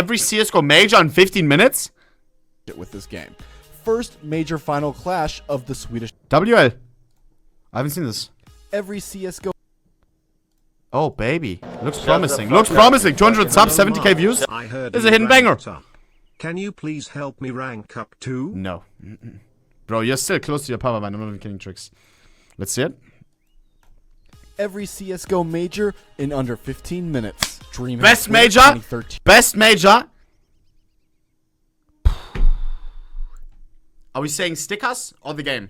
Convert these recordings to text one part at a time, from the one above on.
every CSGO Major in 15 minutes? With this game. First major final clash of the Swedish WL. I haven't seen this. every CSGO. Oh, baby. Looks promising. Looks promising. 200 subs, 70k views. There's a hidden banger. Can you please help me rank up too? No. Bro, you're still close to your power, man. I'm not even kidding tricks. Let's see it. Every CSGO Major in under 15 minutes. DreamHack Best winner major. 2013. Best major. Are we saying stickers or the game?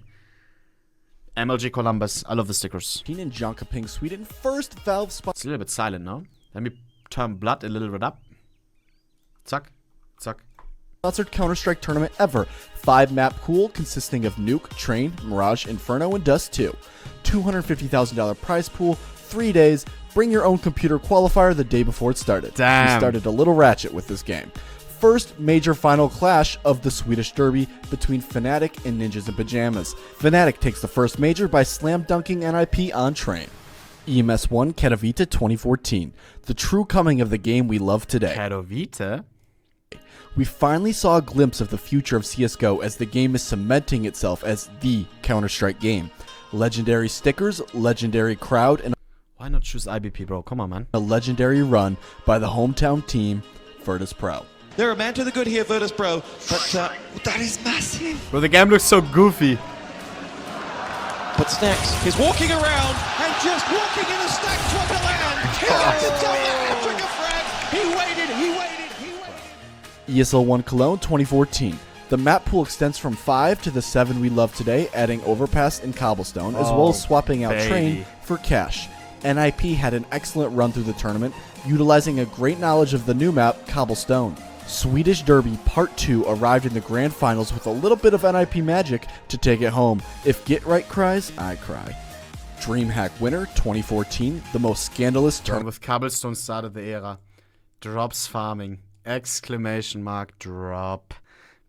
MLG Columbus. I love the stickers. In Jönköping, Sweden. First Valve spot. It's a little bit silent now. Let me turn blood a little bit up. Zack. Zack. Sponsored Counter-Strike tournament ever. 5-map pool consisting of Nuke, Train, Mirage, Inferno, and Dust 2. $250,000 prize pool. 3 days. Bring your own computer qualifier the day before it started. Damn. We started a little ratchet with this game. First major final clash of the Swedish Derby between Fnatic and Ninjas in Pajamas. Fnatic takes the first major by slam dunking NIP on Train. EMS 1 Katowice 2014. The true coming of the game we love today. Katowice? We finally saw a glimpse of the future of CSGO as the game is cementing itself as the Counter-Strike game. Legendary stickers, legendary crowd, and Why not choose IBP, bro? Come on, man. a legendary run by the hometown team, Virtus Pro. They're a man to the good here, Virtus Pro, but that is massive. Bro, the game looks so goofy. What's next? He's walking around and just walking in a stacked Wonderland. He gets himself a hat-trick of Fred. He waited. ESL 1 Cologne 2014. The map pool extends from 5 to the 7 we love today, adding Overpass and Cobblestone, as well as swapping out Train for Cash. NIP had an excellent run through the tournament, utilizing a great knowledge of the new map, Cobblestone. Swedish Derby Part 2 arrived in the grand finals with a little bit of NIP magic to take it home. If Get Right cries, I cry. DreamHack winner 2014, the most scandalous tournament. With Cobblestone started the era. Drops farming. Exclamation mark drop.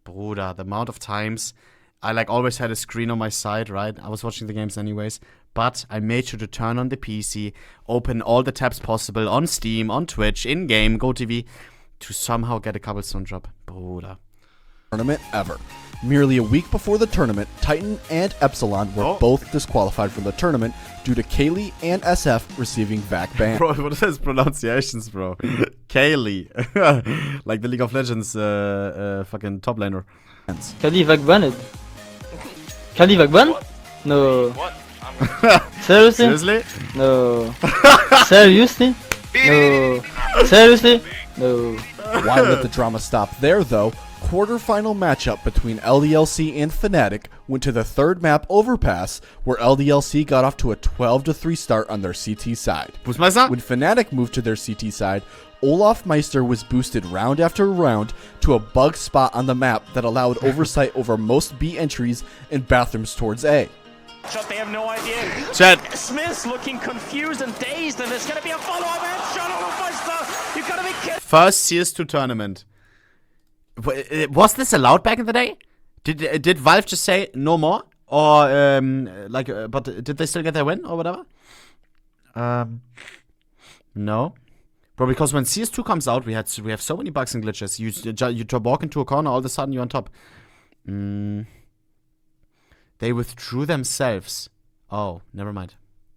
Bruder, the amount of times I always had a screen on my side, right? I was watching the games anyways. But I made sure to turn on the PC, open all the tabs possible on Steam, on Twitch, in-game, GoTV, to somehow get a Cobblestone drop. Bruder. Tournament ever. Merely a week before the tournament, Titan and Epsilon were both disqualified from the tournament due to Kaylee and SF receiving VAC ban. Bro, what are those pronunciations, bro? Kaylee. Like the League of Legends fucking top laner. Kali VAC banned. Kali VAC banned? No. What? Seriously? Seriously? No. Seriously? No. Seriously? No. Why let the drama stop there, though? Quarterfinal matchup between LDLC and Fnatic went to the third map Overpass, where LDLC got off to a 12-3 start on their CT side. When Fnatic moved to their CT side, Olaf Meister was boosted round after round to a bug spot on the map that allowed oversight over most B entries and bathrooms towards A. They have no idea. Chat. Smith's looking confused and dazed, and there's gonna be a follow-up headshot on the Meister. You gotta be kidding. First CS2 tournament. Was this allowed back in the day? Did Valve just say no more, or but did they still get their win or whatever? No, bro. Because when CS2 comes out, we have so many bugs and glitches. You walk into a corner, all of a sudden you're on top. They withdrew themselves. Oh, never mind.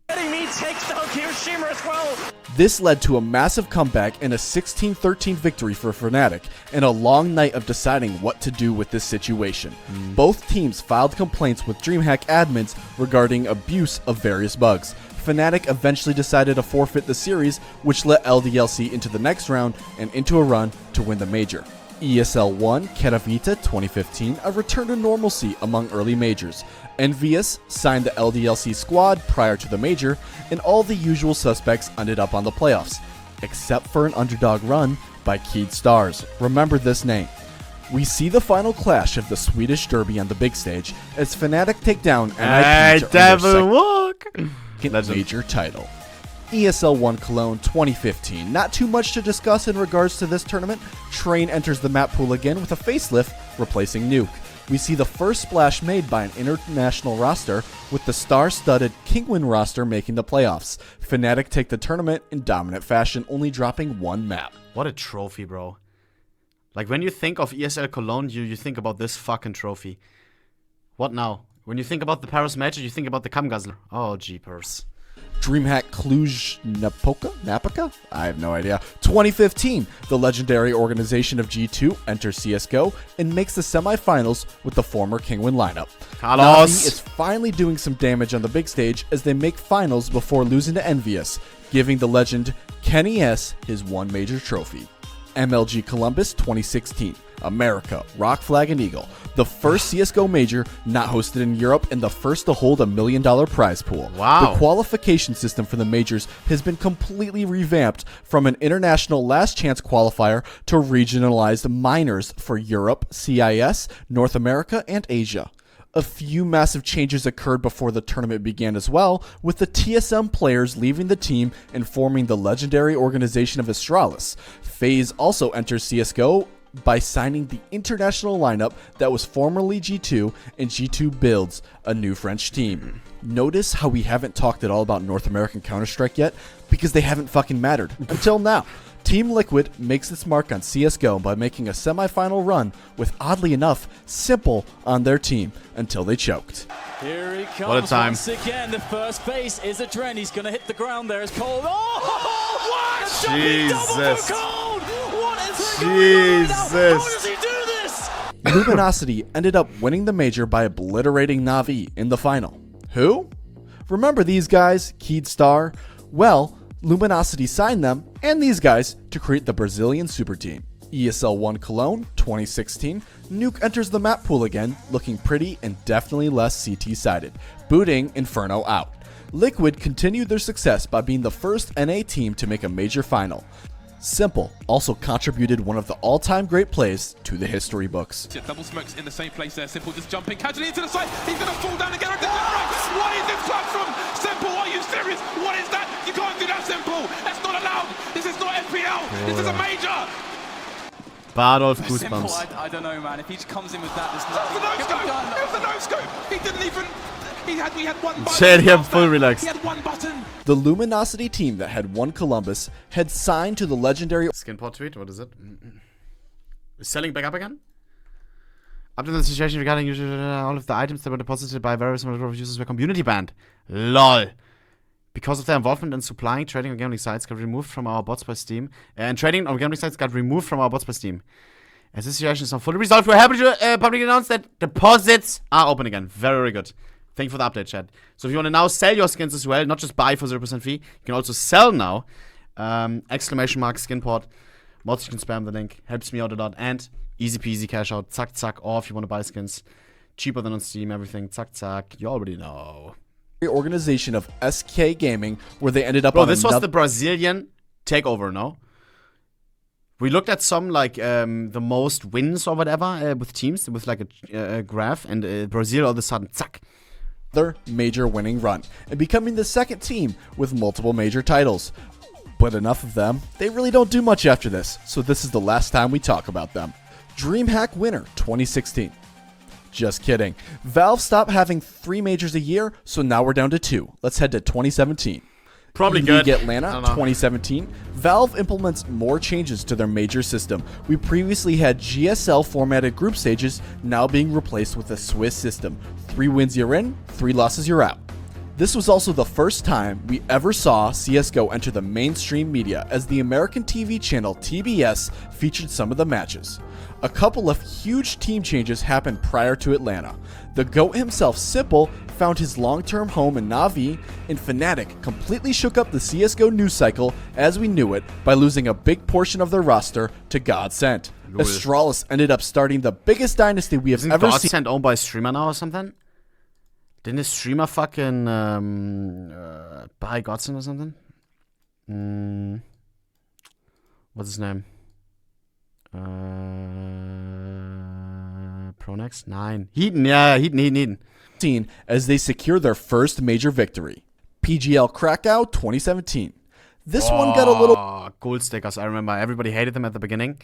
Takes down Hiroshima as well. This led to a massive comeback and a 16-13 victory for Fnatic, and a long night of deciding what to do with this situation. Both teams filed complaints with DreamHack admins regarding abuse of various bugs. Fnatic eventually decided to forfeit the series, which let LDLC into the next round and into a run to win the major. ESL 1 Katowice 2015, a return to normalcy among early majors. Envious signed the LDLC squad prior to the major, and all the usual suspects ended up on the playoffs, except for an underdog run by Keyed Stars. Remember this name. We see the final clash of the Swedish Derby on the big stage as Fnatic take down NIP to earn their second major title. ESL 1 Cologne 2015. Not too much to discuss in regards to this tournament. Train enters the map pool again with a facelift, replacing Nuke. We see the first splash made by an international roster, with the star-studded Kingwin roster making the playoffs. Fnatic take the tournament in dominant fashion, only dropping one map. What a trophy, bro. Like, when you think of ESL Cologne, you think about this fucking trophy. What now? When you think about the Paris Major, you think about the Kamgazler. Oh, jeepers. DreamHack Cluj-Napoca? I have no idea. 2015, the legendary organization of G2 enters CSGO and makes the semifinals with the former Kingwin lineup. Carlos Navi is finally doing some damage on the big stage as they make finals before losing to Envious, giving the legend Kenny S his one major trophy. MLG Columbus 2016, America, Rock Flag and Eagle, the first CSGO major not hosted in Europe and the first to hold $1 million prize pool. Wow. The qualification system for the majors has been completely revamped from an international last chance qualifier to regionalized minors for Europe, CIS, North America, and Asia. A few massive changes occurred before the tournament began as well, with the TSM players leaving the team and forming the legendary organization of Astralis. FaZe also enters CSGO by signing the international lineup that was formerly G2, and G2 builds a new French team. Notice how we haven't talked at all about North American Counter-Strike yet? Because they haven't fucking mattered. Until now. Team Liquid makes its mark on CSGO by making a semifinal run with, oddly enough, Simple on their team until they choked. Here he comes. What a time. Once again, the first base is a Dren. He's going to hit the ground there as Cold. Oh, what? Jesus. Cold. What is going on right now? Jesus. How does he do this? Luminosity ended up winning the major by obliterating Na'Vi in the final. Who? Remember these guys, Keedstar? Well, Luminosity signed them and these guys to create the Brazilian super team. ESL 1 Cologne 2016, Nuke enters the map pool again, looking pretty and definitely less CT-sided, booting Inferno out. Liquid continued their success by being the first NA team to make a major final. Simple also contributed one of the all-time great plays to the history books. Double smokes in the same place there. Simple just jumping casually into the side. He's going to fall down again. What is this clutch from Simple? Are you serious? What is that? You can't do that, Simple. That's not allowed. This is not FPL. This is a major. Badolf Simple, Goosebumps. I don't know, man. If he just comes in with that, there's That was nothing. a no-scope. It was a no-scope. He didn't even... We had one button. Shit, he had full relax. He had one button. The Luminosity team that had won Columbus had signed to the legendary Skinpot tweet, what is it? Is selling back up again? Up to the situation regarding all of the items that were deposited by various number of users were community banned. LOL. Because of their involvement in supplying trading on gambling sites got removed from our bots by Steam. And trading on gambling sites got removed from our bots by Steam. As this situation is now fully resolved, we're happy to publicly announce that deposits are open again. Very good. Thank you for the update, chat. So if you want to now sell your skins as well, not just buy for 0% fee, you can also sell now. Exclamation mark Skinport. Mods, you can spam the link. Helps me out a lot. And easy peasy cash out. Zack, zack. Or if you want to buy skins, cheaper than on Steam, everything. Zack, zack. You already know. organization of SK Gaming, where they ended up Bro, on this was the Brazilian takeover, no? We looked at some, like, the most wins or whatever with teams, with, like, a graph, and Brazil all of a sudden, zack. Their major winning run, and becoming the second team with multiple major titles. But enough of them, they really don't do much after this, so this is the last time we talk about them. DreamHack winner 2016. Just kidding. Valve stopped having 3 majors a year, so now we're down to 2. Let's head to 2017. Probably League good. Atlanta 2017. Valve implements more changes to their major system. We previously had GSL formatted group stages, now being replaced with a Swiss system. 3 wins you're in, 3 losses you're out. This was also the first time we ever saw CSGO enter the mainstream media, as the American TV channel TBS featured some of the matches. A couple of huge team changes happened prior to Atlanta. The GOAT himself, Simple, found his long-term home in Na'Vi, and Fnatic completely shook up the CSGO news cycle as we knew it by losing a big portion of their roster to Godsent. Astralis ended up starting the biggest dynasty we have ever seen. Godsent owned by a streamer now or something? Didn't a streamer fucking buy Godsent or something? What's his name? Pronex? 9. Heaton, yeah, Heaton. As they secure their first major victory. PGL Krakow 2017. This one got a little gold stickers, I remember. Everybody hated them at the beginning.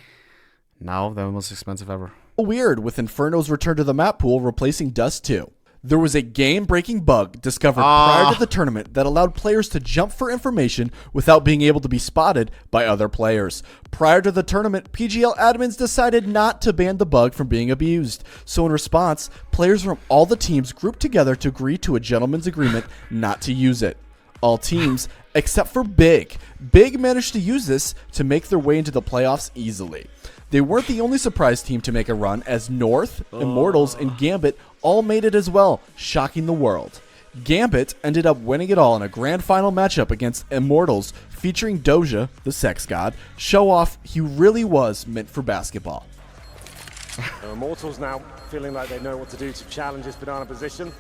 Now they're the most expensive ever. weird with Inferno's return to the map pool replacing Dust 2. There was a game-breaking bug discovered prior to the tournament that allowed players to jump for information without being able to be spotted by other players. Prior to the tournament, PGL admins decided not to ban the bug from being abused. So in response, players from all the teams grouped together to agree to a gentleman's agreement not to use it. All teams, except for Big. Big managed to use this to make their way into the playoffs easily. They weren't the only surprise team to make a run, as North, Immortals, and Gambit all made it as well, shocking the world. Gambit ended up winning it all in a grand final matchup against Immortals, featuring Doja, the sex god, show off he really was meant for basketball. Immortals now feeling like they know what to do to challenge this banana position.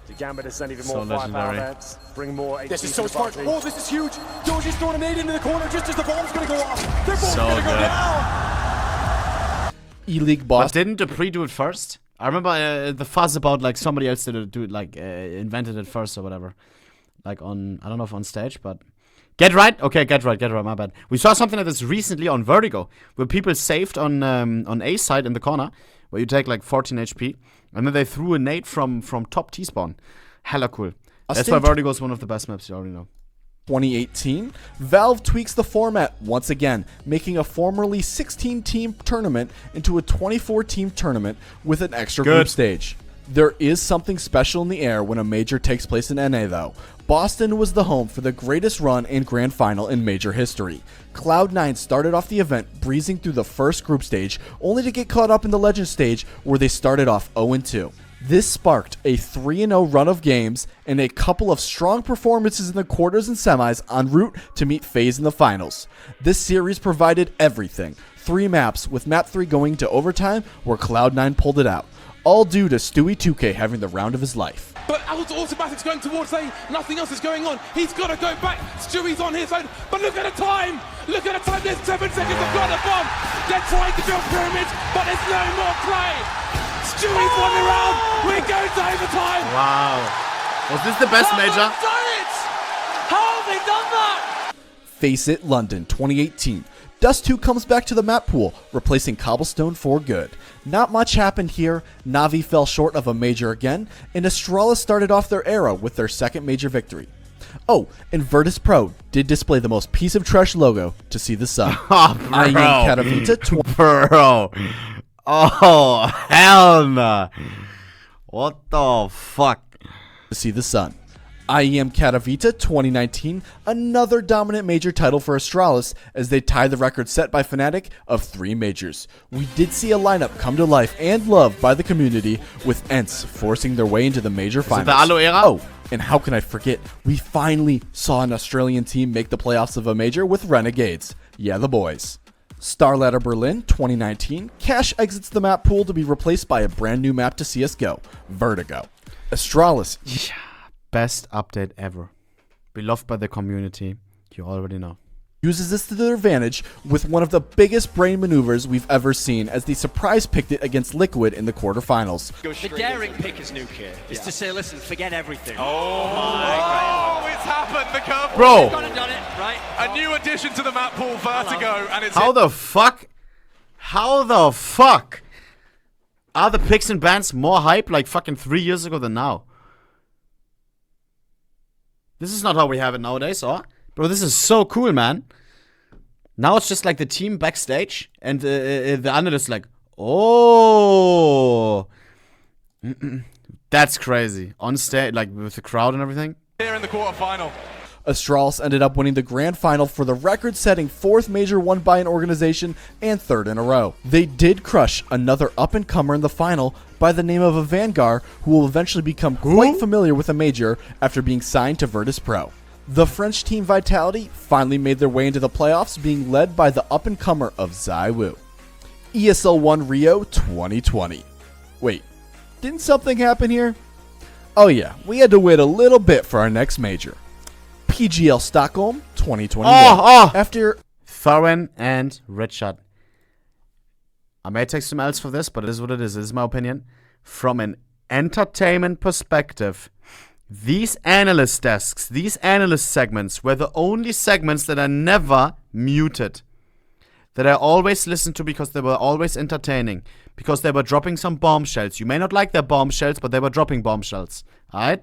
The Gambit has sent even more So firepower legendary. there, bring more HP This is to so the smart. party. Oh, this is huge. Doji's throwing a nade into the corner just as the bomb's going to go off. They're both So going to go good. down. E-League But boss. didn't Dupree do it first? I remember the fuss about like somebody else did it, invented it first or whatever. Like on, I don't know if on stage, but get right. Okay, get right. My bad. We saw something like this recently on Vertigo, where people saved on A side in the corner, where you take like 14 HP, and then they threw a nade from top T spawn. Hella cool. That's why Vertigo is one of the best maps. You already know. 2018, Valve tweaks the format once again, making a formerly 16-team tournament into a 24-team tournament with an extra group stage. There is something special in the air when a major takes place in NA though. Boston was the home for the greatest run and grand final in major history. Cloud9 started off the event breezing through the first group stage, only to get caught up in the Legend stage where they started off 0-2. This sparked a 3-0 run of games and a couple of strong performances in the quarters and semis en route to meet FaZe in the finals. This series provided everything. 3 maps, with map 3 going to overtime where Cloud9 pulled it out. All due to Stewie2K having the round of his life. But Automatic's going towards A. Nothing else is going on. He's got to go back. Stewie's on his own. But look at the time. Look at the time. There's 7 seconds. They've got the bomb. They're trying to build pyramids, but there's no more play. Stewie's won the round. We're going to overtime. Wow. Was this the best major? Done it. How have they done that? Face It London 2018. Dust 2 comes back to the map pool, replacing Cobblestone for good. Not much happened here, Na'Vi fell short of a major again, and Astralis started off their era with their second major victory. Oh, and Virtus Pro did display the most piece of trash logo to see the sun. Oh, bro. I am Katavita Bro. Oh, hell no. What the fuck? to see the sun. IEM Katavita 2019, another dominant major title for Astralis as they tie the record set by Fnatic of 3 majors. We did see a lineup come to life and loved by the community, with ENCE forcing their way into the major finals. the Aloe era? Oh, and how can I forget, we finally saw an Australian team make the playoffs of a major with Renegades. Yeah, the boys. Starladder Berlin 2019, Cash exits the map pool to be replaced by a brand new map to CSGO, Vertigo. Astralis. Best update ever. Beloved by the community. You already know. Uses this to their advantage with one of the biggest brain maneuvers we've ever seen as they surprise picked it against Liquid in the quarterfinals. The daring pick as Nuke here is to say, listen, forget everything. Oh my God. It's happened, the curve. Bro. Gone and done it, right? A new addition to the map pool, Vertigo, and it's How the fuck? How the fuck? Are the picks and bans more hype like fucking 3 years ago than now? This is not how we have it nowadays, or? Bro, this is so cool, man. Now it's just like the team backstage and the analyst like, oh. That's crazy. On stage, like with the crowd and everything. here in the quarterfinal. Astralis ended up winning the grand final for the record-setting 4th major won by an organization and 3rd in a row. They did crush another up-and-comer in the final by the name of a Vanguard who will eventually become quite familiar with a major after being signed to Virtus Pro. The French team Vitality finally made their way into the playoffs, being led by the up-and-comer of ZywOo. ESL One Rio 2020. Wait, didn't something happen here? Oh yeah, we had to wait a little bit for our next major. PGL Stockholm 2021. After Thorin and Richard. I may take some else for this, but it is what it is. This is my opinion. From an entertainment perspective, these analyst desks, these analyst segments were the only segments that are never muted. that I always listened to because they were always entertaining. Because they were dropping some bombshells. You may not like their bombshells, but they were dropping bombshells. Alright?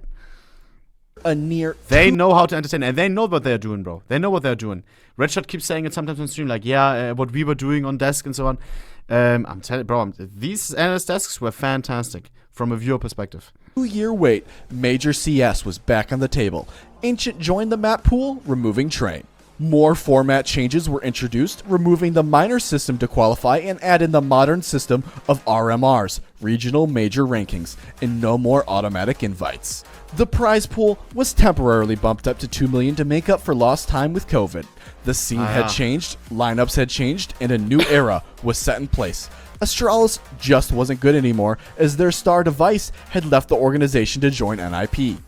They know how to entertain, and they know what they're doing, bro. They know what they're doing. Redshot keeps saying it sometimes on stream, like, yeah, what we were doing on desk and so on. I'm telling you, bro, these analyst desks were fantastic from a viewer perspective. 2-year wait, Major CS was back on the table. Ancient joined the map pool, removing Train. More format changes were introduced, removing the minor system to qualify and add in the modern system of RMRs, Regional Major Rankings, and no more automatic invites. The prize pool was temporarily bumped up to 2 million to make up for lost time with COVID. The scene had changed, lineups had changed, and a new era was set in place. Astralis just wasn't good anymore, as their star device had left the organization to join NIP.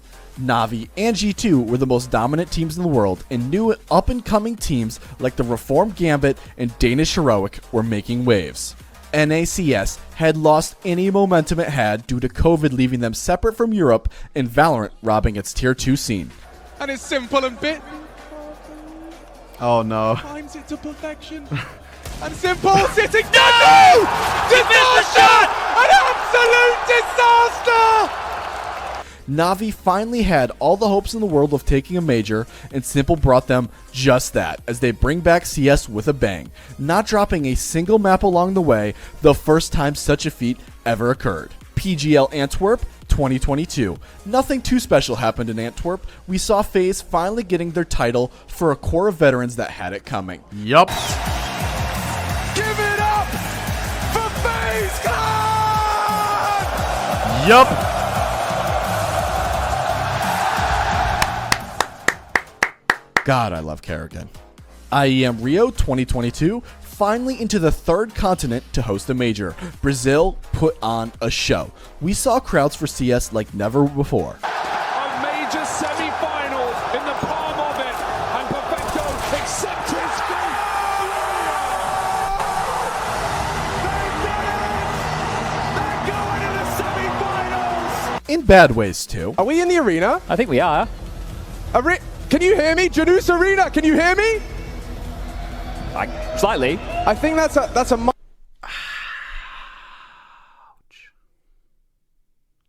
Na'Vi and G2 were the most dominant teams in the world, and new up-and-coming teams like the Reformed Gambit and Danish Heroic were making waves. NACS had lost any momentum it had due to COVID leaving them separate from Europe and Valorant robbing its Tier 2 scene. And it's simple and bit. Oh no. Finds it to perfection. And simple sitting. No! Disaster! An absolute disaster! Na'Vi finally had all the hopes in the world of taking a major, and Simple brought them just that, as they bring back CS with a bang, not dropping a single map along the way, the first time such a feat ever occurred. PGL Antwerp 2022. Nothing too special happened in Antwerp. We saw FaZe finally getting their title for a core of veterans that had it coming. Yup. Give it up for FaZe Clan! Yup. God, I love Kerrigan. IEM Rio 2022, finally into the third continent to host a major. Brazil put on a show. We saw crowds for CS like never before. A major semi-final in the palm of it, and Perfecto accepts his fate. They're going to the semi-finals! In bad ways, too. Are we in the arena? I think we are. Can you hear me? Janus Arena, can you hear me? Slightly. I think that's a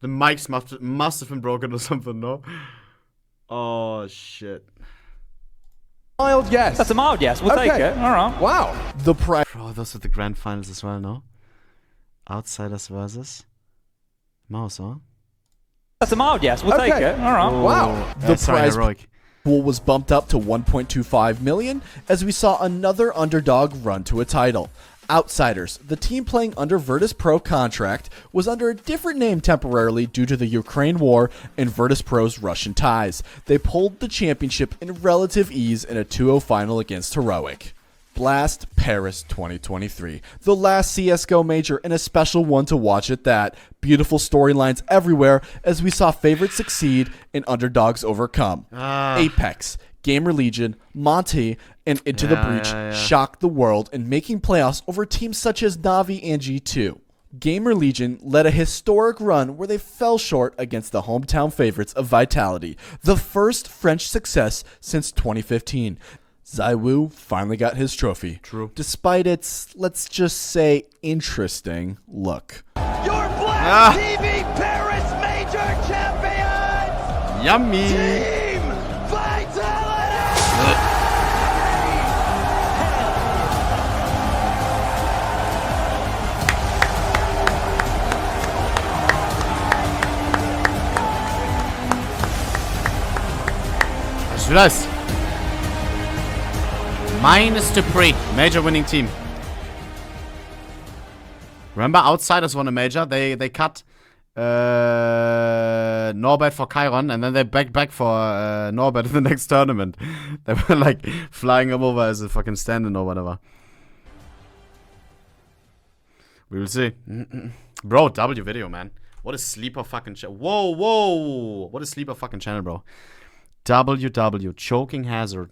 The mics must have been broken or something, no? Oh, shit. mild yes. That's a mild yes. We'll take it. All right. Wow. The prize. Bro, those are the grand finals as well, no? Outsiders versus Mouse, huh? That's a mild yes. We'll take it. All right. Wow. The sorry, prize heroic. pool was bumped up to 1.25 million as we saw another underdog run to a title. Outsiders, the team playing under Virtus Pro contract, was under a different name temporarily due to the Ukraine war and Virtus Pro's Russian ties. They pulled the championship in relative ease in a 2-0 final against Heroic. Blast Paris 2023, the last CSGO major and a special one to watch at that. Beautiful storylines everywhere as we saw favorites succeed and underdogs overcome. Apex, Gamer Legion, Monty, and Into the Breach shocked the world in making playoffs over teams such as Na'Vi and G2. Gamer Legion led a historic run where they fell short against the hometown favorites of Vitality, the first French success since 2015. Zaiwu finally got his trophy. True. Despite its, let's just say, interesting look. Your Black TV Paris Major Champions! Yummy! Team Vitality! Let's do this. Minus Dupree, major winning team. Remember, Outsiders won a major. They cut Norbert for Chiron, and then they back for Norbert in the next tournament. They were like flying him over as a fucking stand-in or whatever. We will see. Bro, W video, man. What a sleeper fucking channel. Whoa. What a sleeper fucking channel, bro. WW, Choking Hazard.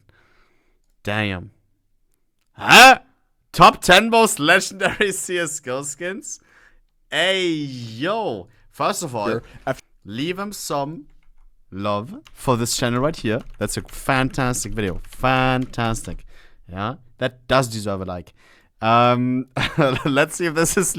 Damn. Huh? Top 10 most legendary CSGO skins? Hey, yo. First of all, leave him some love for this channel right here. That's a fantastic video. Fantastic. Yeah, that does deserve a like. Let's see if this is